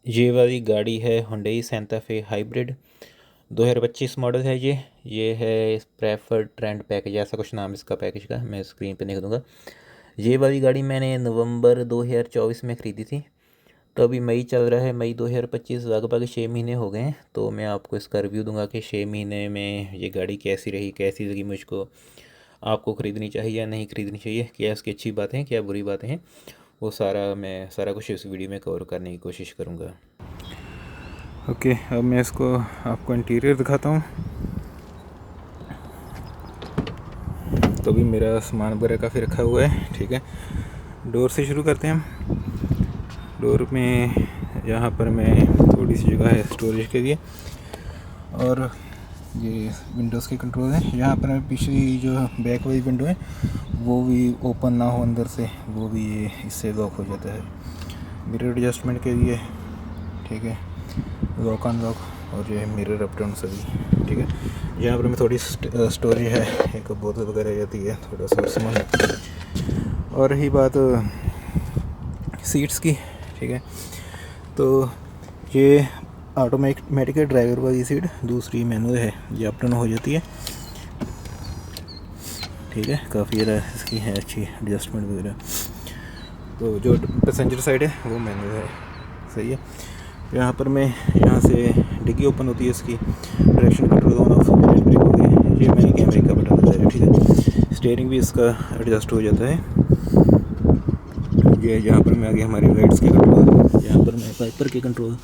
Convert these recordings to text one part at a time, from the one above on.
ये वाली गाड़ी है हुंडई सैंटा फे हाइब्रिड 2025 मॉडल है। ये है प्रेफर्ड ट्रेंड पैकेज, ऐसा कुछ नाम इसका पैकेज का, मैं स्क्रीन पे लिख दूँगा। ये वाली गाड़ी मैंने नवंबर 2024 में ख़रीदी थी, तो अभी मई चल रहा है, मई 2025, लगभग 6 महीने हो गए हैं। तो मैं आपको इसका रिव्यू दूंगा कि 6 महीने में ये गाड़ी कैसी रही, कैसी लगी मुझको, आपको ख़रीदनी चाहिए या नहीं ख़रीदनी चाहिए, क्या इसकी अच्छी बातें हैं, क्या बुरी बातें हैं, वो सारा कुछ इस वीडियो में कवर करने की कोशिश करूँगा। ओके, अब मैं इसको आपको इंटीरियर दिखाता हूँ। तो अभी मेरा सामान वगैरह काफ़ी रखा हुआ है, ठीक है। डोर से शुरू करते हैं हम। डोर में यहाँ पर मैं थोड़ी सी जगह है स्टोरेज के लिए, और ये विंडोज़ के कंट्रोल है। यहाँ पर पिछली जो बैक वाली विंडो है वो भी ओपन ना हो अंदर से, वो भी ये इससे लॉक हो जाता है। मिरर एडजस्टमेंट के लिए, ठीक है, लॉक अनलॉक, और जो है मिरर अप डाउन सभी, ठीक है। यहाँ पर मैं थोड़ी स्टोरेज है, एक बोतल वगैरह जाती है, थोड़ा सा सामान। और रही बात सीट्स की, ठीक है, तो ये ऑटोमेटिक ड्राइवर वाली सीट, दूसरी मैनुअल है, ये अप डाउन हो जाती है, ठीक है। काफ़ी ज़्यादा इसकी है अच्छी एडजस्टमेंट वगैरह। तो जो पैसेंजर साइड है वो मैनुअल है, सही है। यहाँ पर मैं यहाँ से डिग्गी ओपन होती है, इसकी direction control on off, break हो गई, ये मैंने कैमरे का बटन बताया, ठीक है। स्टीयरिंग भी इसका एडजस्ट हो जाता है। ये यहाँ पर मैं आ गया हमारे लाइट्स के कंट्रोल, यहाँ पर मैं वाइपर के कंट्रोल,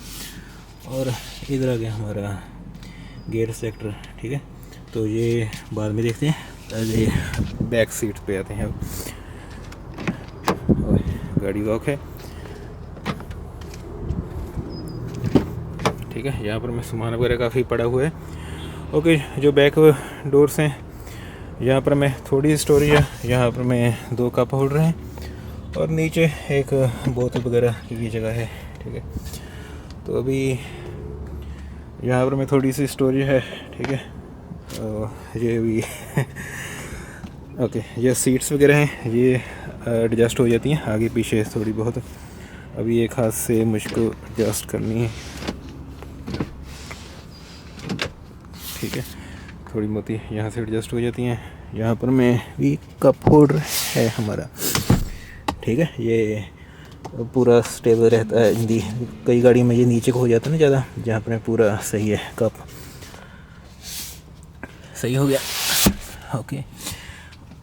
और इधर आ गया हमारा गियर सेक्टर, ठीक है। तो ये बाद में देखते हैं, ये बैक सीट पे आते हैं अब। और गाड़ी लॉक है, ठीक है। यहाँ पर मैं सामान वगैरह काफ़ी पड़ा हुआ है। ओके, जो बैक डोर्स हैं, यहाँ पर मैं थोड़ी स्टोरेज है, यहाँ पर मैं 2 कप होल्डर हैं, और नीचे एक बोतल वगैरह की जगह है, ठीक है। तो अभी यहाँ पर मैं थोड़ी सी स्टोरेज है, ठीक है। ये भी ओके, ये सीट्स वगैरह हैं, ये एडजस्ट हो जाती हैं आगे पीछे थोड़ी बहुत। अभी एक हाथ से मुझको एडजस्ट करनी है, ठीक है, थोड़ी मोटी यहाँ से एडजस्ट हो जाती हैं। यहाँ पर मैं भी कप होल्डर है हमारा, ठीक है। ये पूरा स्टेबल रहता है, हिंदी कई गाड़ी में ये नीचे को हो जाता है ना ज़्यादा, जहाँ पर पूरा सही है, कप सही हो गया, ओके।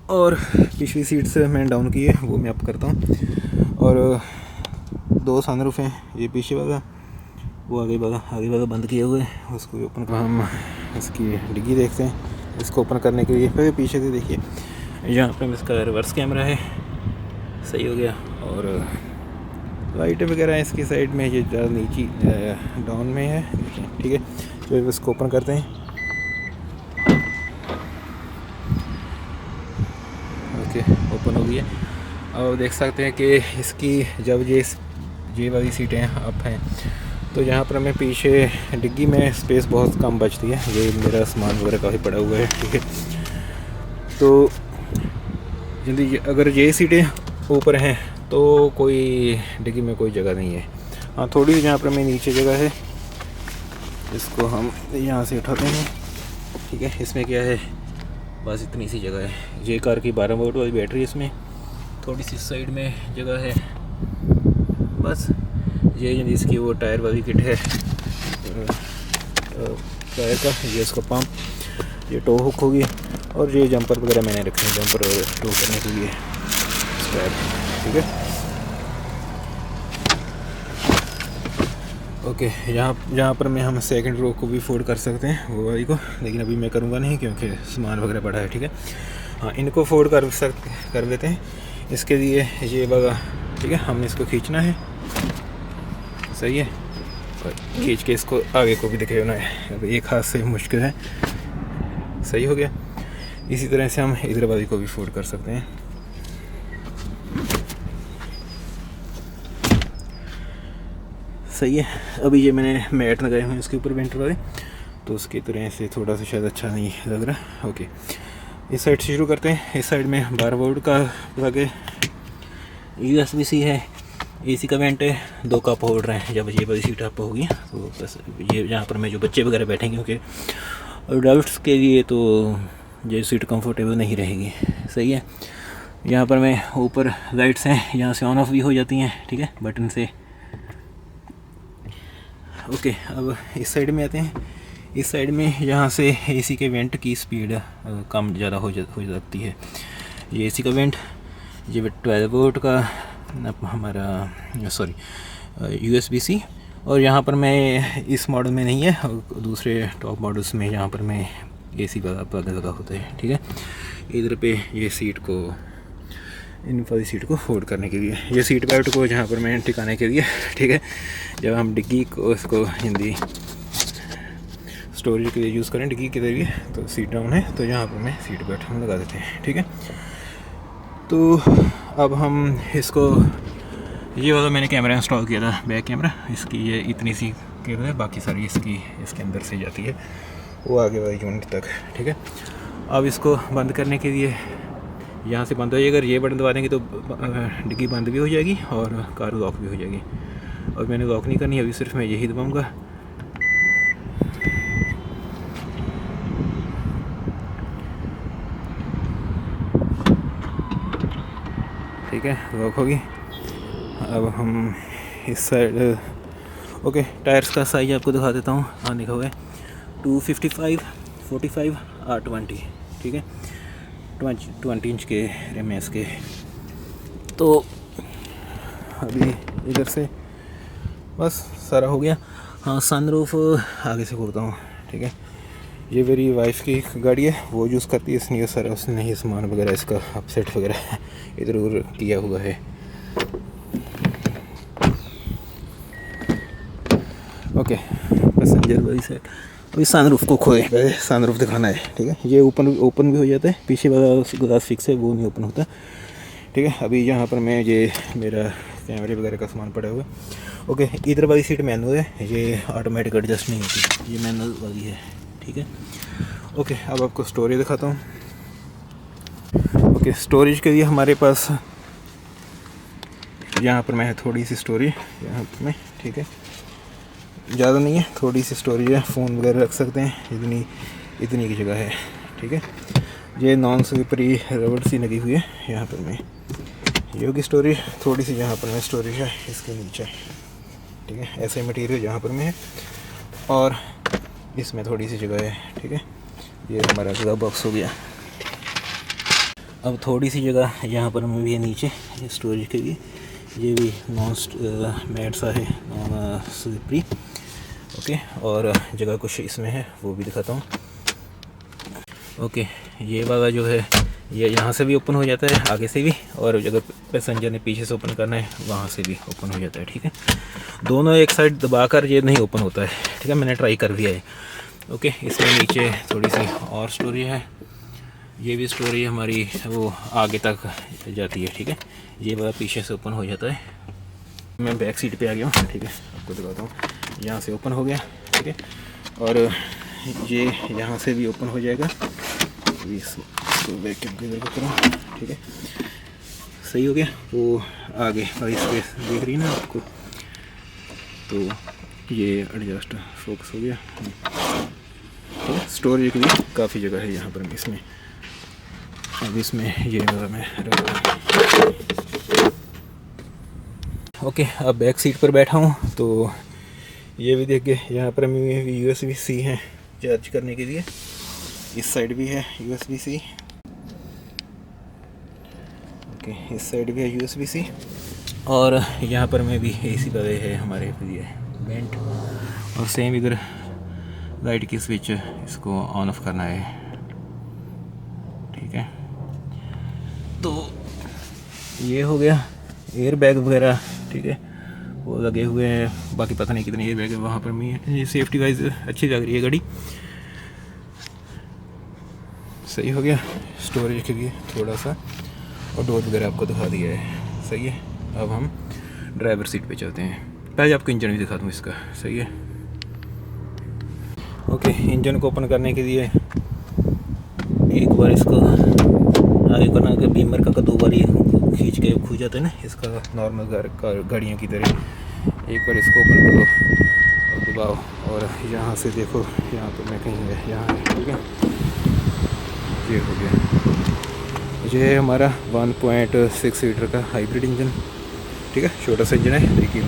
और पिछली सीट से मैं डाउन की है, वो मैं अप करता हूँ। और 2 सनरूफ हैं, ये पीछे वाला, वो आगे वाला बंद किए हुए हैं, उसको ओपन कर, हम इसकी डिग्गी देखते हैं। इसको ओपन करने के लिए फिर पीछे से देखिए, यहाँ पर इसका रिवर्स कैमरा है, सही हो गया। और लाइट वगैरह इसकी साइड में, ये ज़्यादा नीचे डाउन में है, ठीक है। तो इसको ओपन करते हैं, ओके, ओपन हो गई है। और देख सकते हैं कि इसकी जब ये वाली सीटें अप हैं, तो यहाँ पर हमें पीछे डिग्गी में स्पेस बहुत कम बचती है। ये मेरा सामान वगैरह काफ़ी पड़ा हुआ है, ठीक है। तो जल्दी अगर ये सीटें ऊपर हैं तो कोई डिग्गी में कोई जगह नहीं है। हाँ, थोड़ी सी यहाँ पर मैं नीचे जगह है, इसको हम यहाँ से उठाते हैं, ठीक है। इसमें क्या है, बस इतनी सी जगह है। ये कार की 12 वोल्ट वाली बैटरी, इसमें थोड़ी सी साइड में जगह है, बस। ये इसकी वो टायर वाली किट है, टायर का, ये इसका पंप, ये टो हुक होगी, और ये जंपर वगैरह मैंने रखे हैं, जंपर टो करने के लिए टायर, ठीक है। ओके, यहाँ पर मैं हम सेकंड रो को भी फोल्ड कर सकते हैं, वो वाली को, लेकिन अभी मैं करूँगा नहीं क्योंकि सामान वगैरह पड़ा है, ठीक है। हाँ, इनको फोल्ड कर लेते हैं। इसके लिए ये वाला, ठीक है, हमने इसको खींचना है, सही है, और खींच के इसको आगे को भी दिखाना है। अब एक हाथ से मुश्किल है, सही हो गया। इसी तरह से हम इधर वाली को भी फोल्ड कर सकते हैं, सही है। अभी ये मैंने मैट लगाए हुए हैं इसके ऊपर वेंटर वाले, तो उसकी तरह से थोड़ा सा शायद अच्छा नहीं लग रहा। ओके, इस साइड से शुरू करते हैं। इस साइड में 12 वोल्ट का प्लग है, USB-C है, एसी का वेंट है, 2 कप होल्डर हैं। जब ये वाली सीट आप होगी तो बस ये यहाँ पर मैं जो बच्चे वगैरह बैठेंगे, क्योंकि अडल्ट्स के लिए तो ये सीट कंफर्टेबल नहीं रहेगी। सही है। यहाँ पर मैं ऊपर लाइट्स हैं, यहाँ से ऑन ऑफ भी हो जाती हैं, ठीक है, बटन से। ओके, अब इस साइड में आते हैं। इस साइड में यहाँ से एसी के वेंट की स्पीड कम ज़्यादा हो सकती है। ये एसी का वेंट, ये 12 वोल्ट का हमारा USB-C। और यहाँ पर मैं इस मॉडल में नहीं है, दूसरे टॉप मॉडल्स में यहाँ पर मैं एसी का प्लग लगा होता है, ठीक है। इधर पे ये सीट को, इन वाली सीट को फोल्ड करने के लिए, ये सीट बेल्ट को जहाँ पर मैं टिकाने के लिए, ठीक है। जब हम डिग्गी को इसको हिंदी स्टोरेज के लिए यूज़ करें डिग्गी के जरिए, तो सीट डाउन है तो यहाँ पर मैं सीट बेल्ट हम लगा देते हैं, ठीक है। तो अब हम इसको, ये वाला मैंने कैमरा इंस्टॉल किया था, बैक कैमरा, इसकी ये इतनी सी केबल है, बाकी सारी इसके अंदर से जाती है वो आगे वाली यूनिट तक, ठीक है। अब इसको बंद करने के लिए यहाँ से बंद हो जाएगा। अगर ये बटन दबा देंगे तो डिग्गी बंद भी हो जाएगी और कार लॉक भी हो जाएगी। और मैंने लॉक नहीं करनी, अभी सिर्फ मैं यही दबाऊँगा। ठीक है, लॉक होगी। अब हम इस साइड, ओके, टायर्स का साइज आपको दिखा देता हूँ। हाँ, लिखा हुआ है 255, 45 और 20, ठीक है। 20 इंच के रिम है इसके। तो अभी इधर से बस सारा हो गया। हाँ, सनरूफ आगे से खोलता हूँ, ठीक है। ये मेरी वाइफ की गाड़ी है, वो यूज़ करती है, इसलिए सारा उसने ही सामान वगैरह इसका अपसेट वगैरह इधर उधर किया हुआ है। ओके, पैसेंजर वाली साइड। अभी सनरूफ को खोए, पहले सनरूफ दिखाना है, ठीक है। ये ओपन भी हो जाता है, पीछे वाला ग्लास फिक्स है, वो नहीं ओपन होता, ठीक है। अभी यहाँ पर मैं, ये मेरा कैमरे वगैरह का सामान पड़ा हुआ है। ओके, इधर वाली सीट मैनुअल है, ये ऑटोमेटिक एडजस्ट नहीं होती, ये मैनुअल वाली है, ठीक है। ओके, अब आपको स्टोरेज दिखाता हूँ। ओके, स्टोरेज के लिए हमारे पास यहाँ पर मैं थोड़ी सी स्टोरेज यहाँ पर मैं, ठीक है, ज़्यादा नहीं है, थोड़ी सी स्टोरेज है, फ़ोन वगैरह रख सकते हैं, इतनी की जगह है, ठीक है। ये नॉन स्लिपरी रबड़ सी लगी हुई है यहाँ पर मैं, ये होगी स्टोरेज। थोड़ी सी यहाँ पर मैं स्टोरेज है इसके नीचे, ठीक है, ऐसे मटेरियल यहाँ पर में है और इसमें थोड़ी सी जगह है, ठीक है। ये हमारा ग्लव बॉक्स हो गया। अब थोड़ी सी जगह यहाँ पर में भी है नीचे स्टोरेज के लिए, ये भी नॉन मैट सा है, नॉन स्लिपरी। ओके, और जगह कुछ इसमें है, वो भी दिखाता हूँ। ओके, ये वाला जो है ये यहाँ से भी ओपन हो जाता है, आगे से भी, और अगर पैसेंजर ने पीछे से ओपन करना है वहाँ से भी ओपन हो जाता है, ठीक है। दोनों एक साइड दबाकर ये नहीं ओपन होता है, ठीक है, मैंने ट्राई कर दिया है। ओके, इसमें नीचे थोड़ी सी और स्टोरेज है, ये भी स्टोरेज हमारी वो आगे तक जाती है, ठीक है। ये वाला पीछे से ओपन हो जाता है। मैं बैक सीट पे आ गया हूँ, ठीक है, आपको दिखाता हूँ। यहाँ से ओपन हो गया, ठीक है, और ये यहाँ से भी ओपन हो जाएगा। इसको बैक कैमरे को करूँ, ठीक है, सही हो गया। वो आगे वाली स्पेस देख रही है ना आपको, तो ये एडजस्ट फोकस हो गया, ठीक है। स्टोरेज के लिए काफ़ी जगह है यहाँ पर इसमें। अब इसमें ये वाला मैं ओके, अब बैक सीट पर बैठा हूँ, तो ये भी देखिए यहाँ पर USB-C है चार्ज करने के लिए, इस साइड भी है USB-C। ओके, इस साइड भी है USB-C, और यहाँ पर में भी AC वाले है हमारे लिए वेंट, और सेम इधर लाइट की स्विच, इसको ऑन ऑफ करना है, ठीक है। तो ये हो गया। एयर बैग वगैरह, ठीक है, वो लगे हुए हैं, बाकी पता नहीं कितने एयर बैग है वहाँ पर भी है। ये सेफ्टी वाइज अच्छी लग रही है गाड़ी, सही हो गया। स्टोरेज के लिए थोड़ा सा, और डोर वगैरह आपको दिखा दिया है, सही है। अब हम ड्राइवर सीट पे चलते हैं, पहले आपको इंजन भी दिखा दूँ इसका, सही है। ओके, इंजन को ओपन करने के लिए एक बार इसको आइकन के बीमर का दो बार खींच के खो जाता है ना, इसका नॉर्मल गाड़ियों की तरह। एक बार इसको ओपन करो और दबाओ, और यहाँ से देखो, यहाँ पर मैं कहीं गया, यहाँ ठीक है, ये हो गया। ये है हमारा 1.6 लीटर का हाइब्रिड इंजन, ठीक है, छोटा सा इंजन है लेकिन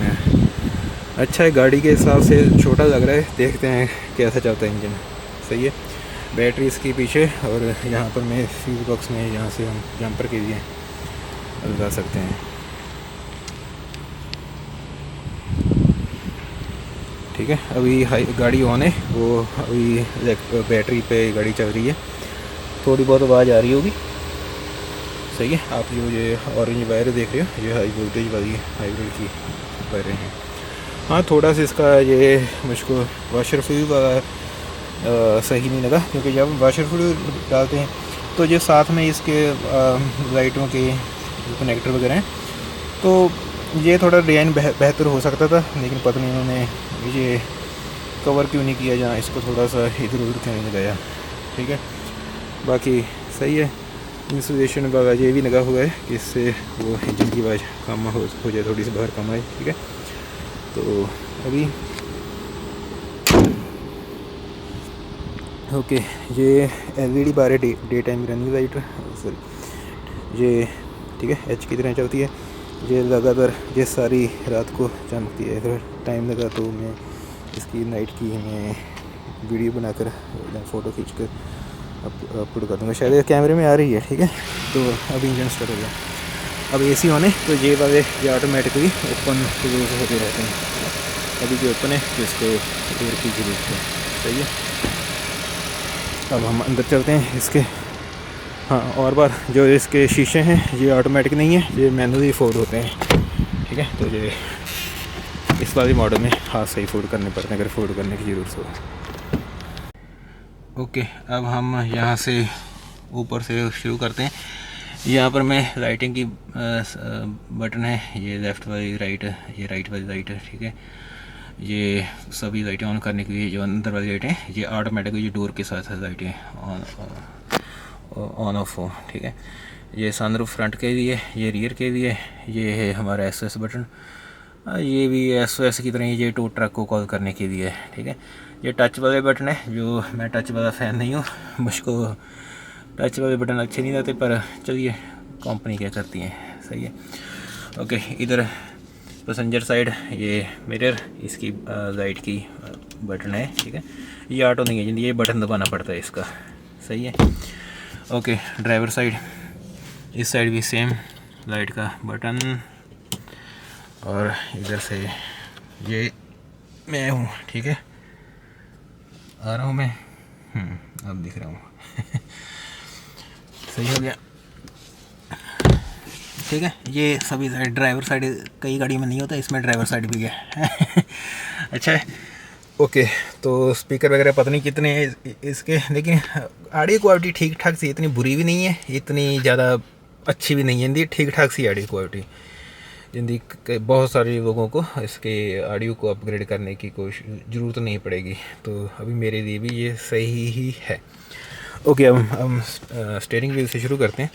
अच्छा है, गाड़ी के हिसाब से छोटा लग रहा है। देखते हैं कैसा चलता है इंजन, सही है। बैटरी इसके पीछे, और यहाँ पर मैं फ्यूज बॉक्स में यहाँ से हम जंपर के लिए लगा सकते हैं, ठीक है। अभी गाड़ी ऑन है, वो अभी बैटरी पे गाड़ी चल रही है, थोड़ी बहुत आवाज़ आ रही होगी, सही है। आप ये ऑरेंज वायर देख रहे हो, ये हाई वोल्टेज वाली हाइब्रिड की वायरें हैं। हाँ, थोड़ा सा इसका ये मुझको वाशर फ्लूइड सही नहीं लगा, क्योंकि जब वाशर फ्लूइड डालते हैं तो जो साथ में इसके लाइटों के कनेक्टर वगैरह हैं, तो ये थोड़ा डिज़ाइन बेहतर हो सकता था, लेकिन पता नहीं उन्होंने ये कवर क्यों नहीं किया, जहाँ इसको थोड़ा सा इधर उधर क्यों नहीं लगाया, ठीक है। बाकी सही है। इंसुलेशन वगैरह ये भी लगा हुआ है कि इससे वो इंजन की आवाज़ कम हो जाए, थोड़ी सी बाहर कम आए, ठीक है। तो अभी ओके, ये LED बार है, day time running light, sorry ये ठीक है, H की तरह चलती है। ये लगातार ये सारी रात को चमकती है। अगर टाइम लगा तो मैं इसकी नाइट की मैं वीडियो बनाकर फ़ोटो खींचकर अपलोड कर दूँगा, शायद कैमरे में आ रही है, ठीक है। तो अभी इंजन स्टार्ट हो गया। अब AC होने तो ये वाले ये ऑटोमेटिकली ओपन क्लोज होते रहते हैं। अभी जो ओपन है जिसको एयर की जरूरत है, सही है। अब हम अंदर चलते हैं इसके। हाँ, और बार जो इसके शीशे हैं ये ऑटोमेटिक नहीं है, ये मैनुअली फोल्ड होते हैं, ठीक है। तो ये इस वाले मॉडल में हाथ से ही फोल्ड करने पड़ते हैं अगर फोल्ड करने की ज़रूरत हो। ओके, अब हम यहाँ से ऊपर से शुरू करते हैं। यहाँ पर मैं लाइटिंग की बटन है, ये लेफ़्ट वाली राइट, ये राइट वाली लाइट है, ठीक है। ये सभी लाइटें ऑन करने के लिए जो अंदर वाली लाइटें हैं ये ऑटोमेटिक ये डोर के साथ लाइटें ऑन ऑफ हो, ठीक है। ये सनरूफ फ्रंट के लिए, ये रियर के लिए, ये है हमारा SOS बटन, ये भी SOS की तरह ये टो ट्रक को कॉल करने के लिए, ठीक है। ये टच वाले बटन है, जो मैं टच वाला फ़ैन नहीं हूँ, मुझको टच वाले बटन अच्छे नहीं लगते, पर चलिए कंपनी क्या करती है, सही है। ओके, इधर पैसेंजर साइड, ये मिरर, इसकी लाइट की बटन है, ठीक है। ये ऑटो नहीं है, ये बटन दबाना पड़ता है इसका, सही है। ओके, ड्राइवर साइड, इस साइड भी सेम लाइट का बटन, और इधर से ये मैं हूँ, ठीक है, आ रहा हूँ मैं, अब दिख रहा हूँ सही हो गया, ठीक है। ये सभी साइड, ड्राइवर साइड कई गाड़ी में नहीं होता, इसमें ड्राइवर साइड भी है अच्छा है। ओके, तो स्पीकर वगैरह पता नहीं कितने हैं इसके, लेकिन ऑडियो क्वालिटी ठीक ठाक सी, इतनी बुरी भी नहीं है, इतनी ज़्यादा अच्छी भी नहीं है, ठीक ठाक सी ऑडियो क्वालिटी। जिंदगी बहुत सारे लोगों को इसके ऑडियो को अपग्रेड करने की कोई ज़रूरत नहीं पड़ेगी, तो अभी मेरे लिए भी ये सही ही है। ओके, अब हम स्टीयरिंग व्हील से शुरू करते हैं।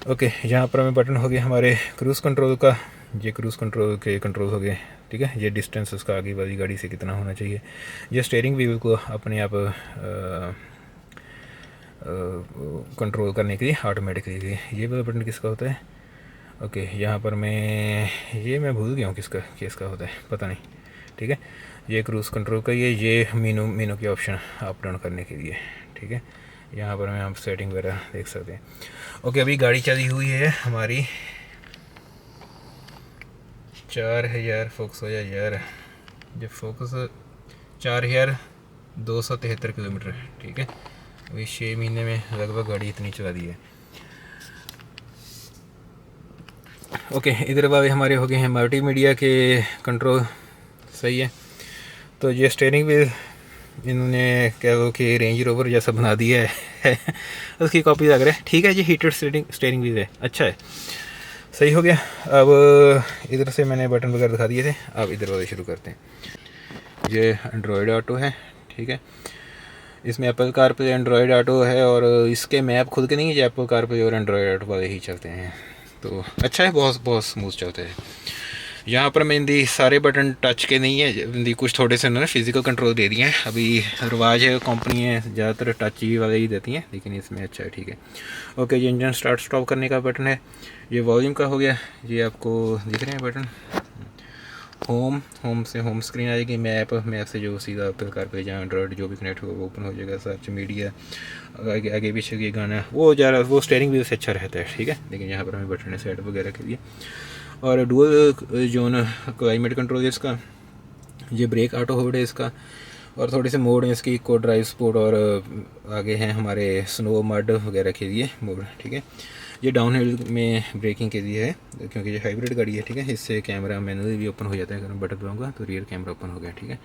ओके, यहाँ पर हमें बटन हो गया हमारे क्रूज़ कंट्रोल का, ये क्रूज़ कंट्रोल के कंट्रोल हो गए, ठीक है। ये डिस्टेंस उसका आगे वाली गाड़ी से कितना होना चाहिए। ये स्टीयरिंग व्हील को अपने आप कंट्रोल करने के लिए ऑटोमेटिकली, ये वाला बटन किसका होता है। ओके, यहाँ पर मैं भूल गया हूँ किसका होता है, पता नहीं, ठीक है। ये क्रूज़ कंट्रोल का, ये मीनू के ऑप्शन अप डाउन करने के लिए, ठीक है। यहाँ पर हम सेटिंग वगैरह देख सकते हैं। ओके, अभी गाड़ी चली हुई है हमारी 4000 फोकस हो जाए यार, जब फोकस 4273 किलोमीटर, ठीक है। अभी 6 महीने में लगभग गाड़ी इतनी चला दी है। ओके, इधर वाले हमारे हो गए हैं मल्टीमीडिया के कंट्रोल, सही है। तो ये स्टीयरिंग व्हील इन्होंने क्या वो कि रेंज रोवर जैसा बना दिया है उसकी कॉपी लग रहा है, ठीक है। ये हीटेड स्टीयरिंग व्हील है, अच्छा है, सही हो गया। अब इधर से मैंने बटन वगैरह दिखा दिए थे, अब इधर वाले शुरू करते हैं। ये एंड्रॉयड ऑटो है, ठीक है। इसमें एप्पल कारप्ले एंड्रॉयड ऑटो है, और इसके मैप खुद के नहीं है, एप्पल कारप्ले और एंड्रॉयड ऑटो वाले ही चलते हैं। तो अच्छा है, बहुत बहुत स्मूथ चलते हैं। यहाँ पर मेहंदी सारे बटन टच के नहीं है, मेहंदी कुछ थोड़े से उन्होंने फिजिकल कंट्रोल दे दिए हैं। अभी रिवाज है, कंपनी है ज़्यादातर टच ही वाले ही देती हैं, लेकिन इसमें अच्छा है, ठीक है। ओके, ये इंजन स्टार्ट स्टॉप करने का बटन है, ये वॉल्यूम का हो गया, ये आपको दिख रहे हैं बटन। होम से होम स्क्रीन आएगी, मैप से जो सीधा एप्पल कारप्ले जहाँ एंड्रॉयड जो भी कनेक्ट होगा वो ओपन हो जाएगा। सर्च मीडिया, आगे पीछे की गाना वो ज़्यादा, वो स्टेयरिंग व्हील से अच्छा रहता है, ठीक है। लेकिन यहाँ पर हमें बटन है सेट वगैरह के लिए, और डुअल जोन क्लाइमेट कंट्रोल है इसका, ये ब्रेक ऑटो होल्ड है इसका, और थोड़े से मोड है इसकी, इको ड्राइव स्पोर्ट, और आगे हैं हमारे स्नो मड वगैरह के लिए मोड, ठीक है। ये डाउन हिल में ब्रेकिंग के लिए है, क्योंकि ये हाइब्रिड गाड़ी है, ठीक है। इससे कैमरा मैनुअली भी ओपन हो जाता है, अगर मैं बटन दबाऊंगा तो रियर कैमरा ओपन हो गया, ठीक है।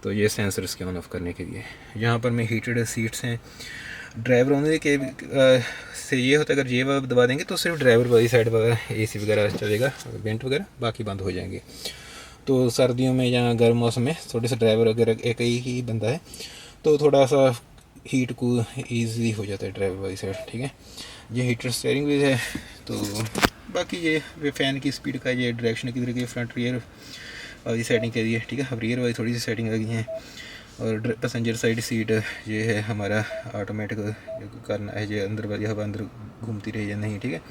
तो ये सेंसर इसके ऑन ऑफ करने के लिए। यहाँ पर मैं हीटेड सीट्स हैं। ड्राइवर ओनली के से ये होता है, अगर ये वाला दबा देंगे तो सिर्फ ड्राइवर वाली साइड वाला AC वगैरह चलेगा, वेंट वगैरह बाकी बंद हो जाएंगे। तो सर्दियों में या गर्म मौसम में थोड़े से ड्राइवर अगर एक ही बंदा है तो थोड़ा सा हीट को ईज़िली हो जाता है ड्राइवर वाली साइड, ठीक है। ये हीटर स्टीयरिंग व्हील है। तो बाकी ये फ़ैन की स्पीड का, ये डायरेक्शन किधर की, फ्रंट रियर वाली सेटिंग के लिए, ठीक है। अब रियर वाली थोड़ी सी सेटिंग लगी है। और पैसेंजर साइड सीट ये है हमारा ऑटोमेटिक करना है, ये अंदर वाली हवा अंदर घूमती रही या नहीं, ठीक है।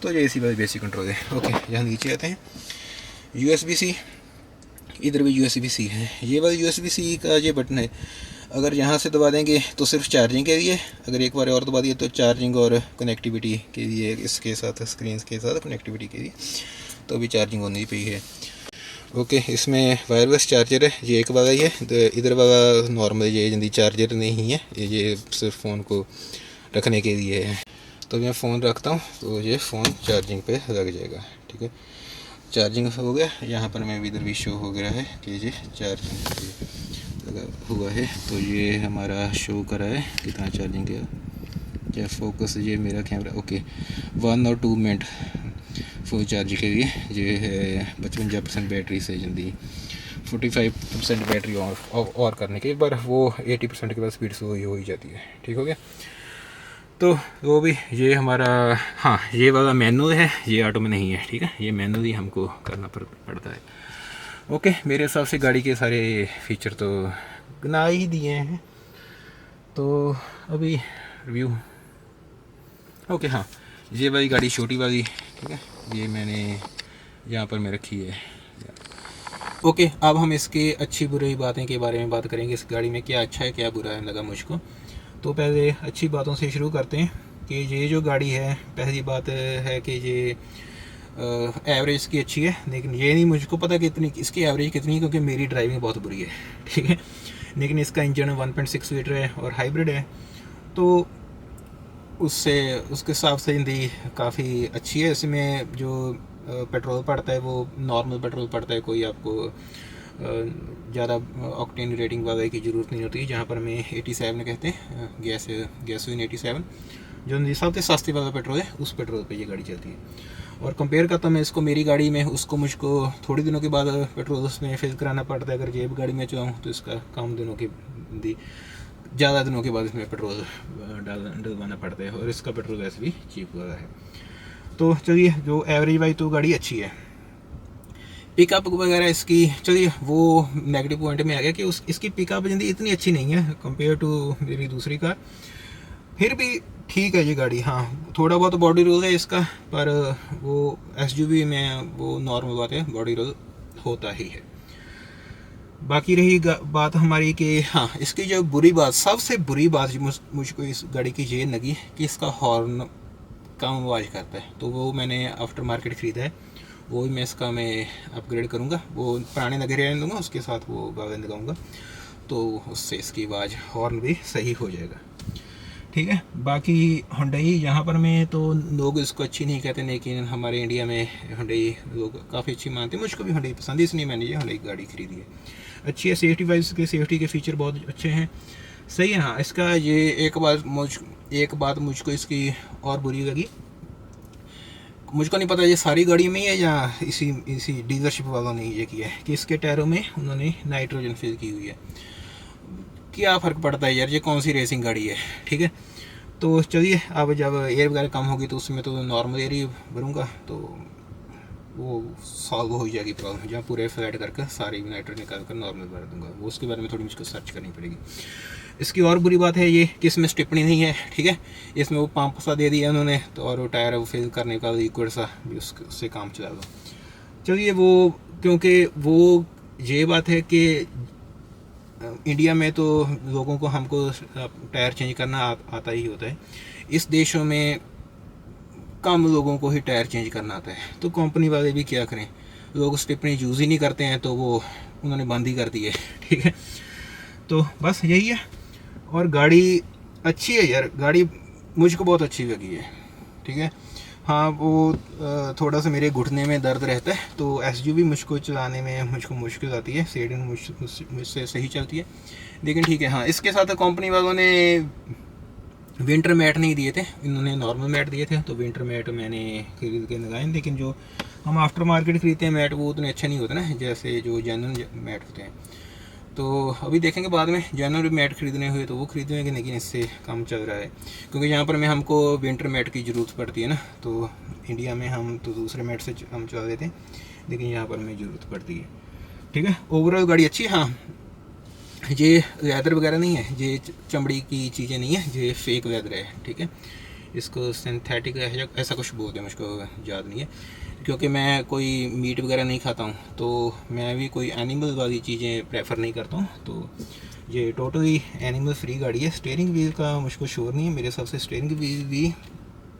तो ये AC वाली बेसिक कंट्रोल है। ओके, यहाँ नीचे आते हैं, USB-C, इधर भी USB-C है। ये वाला USB-C का ये बटन है, अगर यहाँ से दबा देंगे तो सिर्फ चार्जिंग के लिए, अगर एक बार और दबा दिए तो चार्जिंग और कनेक्टिविटी के लिए, इसके साथ स्क्रीन के साथ कनेक्टिविटी के लिए, तो अभी चार्जिंग होनी पे ही है। ओके, इसमें वायरलेस चार्जर है, ये एक वाला ही है, तो इधर वाला नॉर्मल ये जल्दी चार्जर नहीं है, ये सिर्फ फ़ोन को रखने के लिए है। तो मैं फ़ोन रखता हूँ तो ये फ़ोन चार्जिंग पे लग जाएगा, ठीक है। चार्जिंग हो गया, यहाँ पर मैं इधर भी शो हो गया है कि ये चार्जिंग लगा हुआ है। तो ये हमारा शो करा है कितना चार्जिंग किया, क्या फोकस, ये मेरा कैमरा। ओके, 1 और 2 मिनट फुल चार्ज के लिए। ये है 55% बैटरी से जल्दी 45% बैटरी और करने के बाद वो 80% के बाद स्पीड से हो ही जाती है, ठीक हो गया। तो वो भी ये हमारा, हाँ ये वाला मैनुअल है, ये ऑटो में नहीं है, ठीक है। ये मैनुअली हमको करना पड़ता है। ओके, मेरे हिसाब से गाड़ी के सारे फीचर तो गिना ही दिए हैं। तो अभी रिव्यू, ओके, हाँ ये वाली गाड़ी छोटी वाली, ठीक है, ये मैंने यहाँ पर मैं रखी है। ओके, अब हम इसके अच्छी बुरी बातें के बारे में बात करेंगे, इस गाड़ी में क्या अच्छा है क्या बुरा है लगा मुझको। तो पहले अच्छी बातों से शुरू करते हैं कि ये जो गाड़ी है, पहली बात है कि ये एवरेज इसकी अच्छी है, लेकिन ये नहीं मुझको पता कि इतनी इसकी एवरेज कितनी है, क्योंकि मेरी ड्राइविंग बहुत बुरी है, ठीक है। लेकिन इसका इंजन 1.6 लीटर है और हाइब्रिड है, तो उसके हिसाब से हिंदी काफ़ी अच्छी है। इसमें जो पेट्रोल पड़ता है वो नॉर्मल पेट्रोल पड़ता है, कोई आपको ज़्यादा ऑक्टेन रेटिंग वाले की ज़रूरत नहीं होती। जहाँ पर हमें 87 कहते हैं, गैसोइन 87, जो सबसे सस्ती वाला पेट्रोल है, उस पेट्रोल पे ये गाड़ी चलती है। और कंपेयर करता मैं इसको मेरी गाड़ी में, उसको मुझको थोड़ी दिनों के बाद पेट्रोल उसमें फिल कराना पड़ता है। अगर ये गाड़ी में चलाऊँ तो इसका कम दिनों के ज़्यादा दिनों के बाद इसमें पेट्रोल डलवाना पड़ता है, और इसका पेट्रोल वैसे भी चीप वाला है। तो चलिए, जो एवरेज वाई तो गाड़ी अच्छी है। पिकअप वगैरह इसकी, चलिए वो नेगेटिव पॉइंट में आ गया कि इसकी पिकअप जल्दी इतनी अच्छी नहीं है कंपेयर टू मेरी दूसरी कार। फिर भी ठीक है ये गाड़ी, हाँ थोड़ा बहुत बॉडी रोल है इसका, पर वो SUV में वो नॉर्मल बात है, बॉडी रोल होता ही है। बाकी रही बात हमारी कि हाँ, इसकी जो बुरी बात, सबसे बुरी बात मुझको इस गाड़ी की ये लगी कि इसका हॉर्न कम आवाज़ करता है। तो वो मैंने आफ्टर मार्केट ख़रीदा है, वो भी मैं इसका अपग्रेड करूँगा, वो पुराने लगे रहने दूँगा, उसके साथ वो गावे लगाऊँगा, तो उससे इसकी आवाज़ हॉर्न भी सही हो जाएगा, ठीक है। बाकी हुंडई यहाँ पर में तो लोग इसको अच्छी नहीं कहते, लेकिन हमारे इंडिया में हुंडई लोग काफ़ी अच्छी मानते हैं। मुझको भी हुंडई पसंद है, इसलिए मैंने ये हुंडई गाड़ी खरीदी है। अच्छी है, सेफ्टी वाइज के सेफ्टी के फीचर बहुत अच्छे हैं, सही है। हाँ, इसका ये एक बात मुझको इसकी और बुरी लगी, मुझको नहीं पता ये सारी गाड़ी में है या इसी डीलरशिप वालों ने ये किया है कि इसके टायरों में उन्होंने नाइट्रोजन फिल की हुई है। क्या फ़र्क पड़ता है यार, ये कौन सी रेसिंग गाड़ी है, ठीक है। तो चलिए, अब जब एयर वगैरह कम होगी तो उसमें तो नॉर्मल एयर ही भरूँगा, तो वो सॉल्व हो जाएगी प्रॉब्लम। जहाँ पूरे फ्लैट करके सारे यूनाइटर निकाल कर नॉर्मल भर दूँगा, वो उसके बारे में थोड़ी मुझको सर्च करनी पड़ेगी। इसकी और बुरी बात है ये कि इसमें स्टिपनी नहीं है, ठीक है। इसमें वो पंप सा दे दिया उन्होंने, तो और वो टायर वो फिल करने का लिक्विड सा भी उससे काम चला दो। चलिए, वो क्योंकि वो ये बात है कि इंडिया में तो लोगों को हमको टायर चेंज करना आता ही होता है। इस देशों में कम लोगों को ही टायर चेंज करना आता है, तो कंपनी वाले भी क्या करें, लोग स्टिपनी यूज़ ही नहीं करते हैं, तो वो उन्होंने बंद ही कर दी है, ठीक है। तो बस यही है। और गाड़ी अच्छी है यार, गाड़ी मुझको बहुत अच्छी लगी है, ठीक है। हाँ, वो थोड़ा सा मेरे घुटने में दर्द रहता है, तो एसयूवी मुझको चलाने में मुझको मुश्किल आती है, सेडिंग मुझसे सही चलती है, लेकिन ठीक है। हाँ, इसके साथ कंपनी वालों ने विंटर मैट नहीं दिए थे, इन्होंने नॉर्मल मैट दिए थे, तो विंटर मैट मैंने खरीद के लगाए। लेकिन जो हम आफ्टर मार्केट खरीदते हैं मैट, वो उतने अच्छे नहीं होते ना, जैसे जो जेन्युइन मैट होते हैं। तो अभी देखेंगे बाद में, जेन्युइन मैट खरीदने हुए तो वो खरीदेंगे, लेकिन इससे कम चल रहा है, क्योंकि यहाँ पर में हमको विंटर मैट की ज़रूरत पड़ती है ना। तो इंडिया में हम तो दूसरे मैट से हम चला देते हैं, लेकिन यहाँ पर में ज़रूरत पड़ती है, ठीक है। ओवरऑल गाड़ी अच्छी है। हाँ, ये लेदर वगैरह नहीं है, ये चमड़ी की चीज़ें नहीं है, ये फेक लेदर है, ठीक है। इसको सिंथेटिक ऐसा कुछ बोलते हैं, मुझको याद नहीं है, क्योंकि मैं कोई मीट वगैरह नहीं खाता हूँ, तो मैं भी कोई एनिमल वाली चीज़ें प्रेफर नहीं करता हूँ। तो ये टोटली एनिमल फ्री गाड़ी है। स्टीयरिंग व्हील का मुझको श्योर नहीं है, मेरे हिसाब से स्टीयरिंग व्हील भी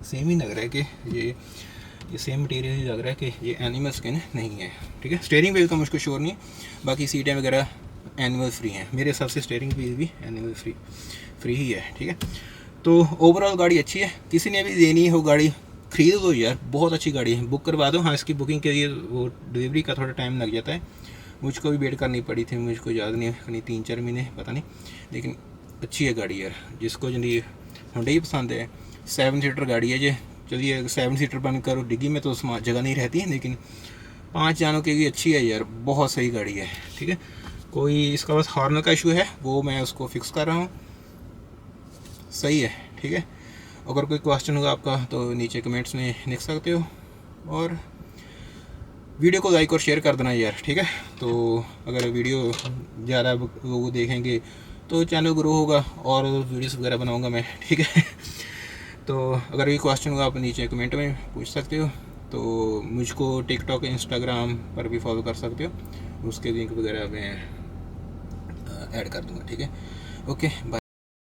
सेम ही लग रहा है कि ये सेम मटेरियल ही लग रहा है कि ये एनिमल स्किन नहीं है, ठीक है। स्टीयरिंग व्हील का मुझको श्योर नहीं है, बाकी सीटें वगैरह एनिमल फ्री हैं मेरे हिसाब से। स्टीयरिंग व्हील भी एनिमल फ्री ही है, ठीक है। तो ओवरऑल गाड़ी अच्छी है, किसी ने भी लेनी हो गाड़ी खरीद लो यार, बहुत अच्छी गाड़ी है, बुक करवा दो। हाँ, इसकी बुकिंग के लिए वो डिलीवरी का थोड़ा टाइम लग जाता है, मुझको भी वेट करनी पड़ी थी, मुझको याद नहीं है, 3-4 महीने पता नहीं, लेकिन अच्छी है गाड़ी यार। जिसको जल्दी हुंडई पसंद है, 7 सीटर गाड़ी है ये। चलिए, 7 सीटर बंद करो, डिग्गी में तो उसमें जगह नहीं रहती है, लेकिन 5 जानों के लिए अच्छी है यार, बहुत सही गाड़ी है, ठीक है। कोई इसका बस हॉर्न का इशू है, वो मैं उसको फिक्स कर रहा हूँ, सही है, ठीक है। अगर कोई क्वेश्चन होगा आपका तो नीचे कमेंट्स में लिख सकते हो, और वीडियो को लाइक और शेयर कर देना यार, ठीक है। तो अगर वीडियो ज़्यादा लोग देखेंगे तो चैनल ग्रो होगा और वीडियोस वगैरह बनाऊंगा मैं, ठीक है। तो अगर कोई क्वेश्चन होगा आप नीचे कमेंट में पूछ सकते हो। तो मुझको टिकटॉक इंस्टाग्राम पर भी फॉलो कर सकते हो, उसके लिंक वगैरह मैं ऐड कर दूँगा, ठीक है। Okay, bye.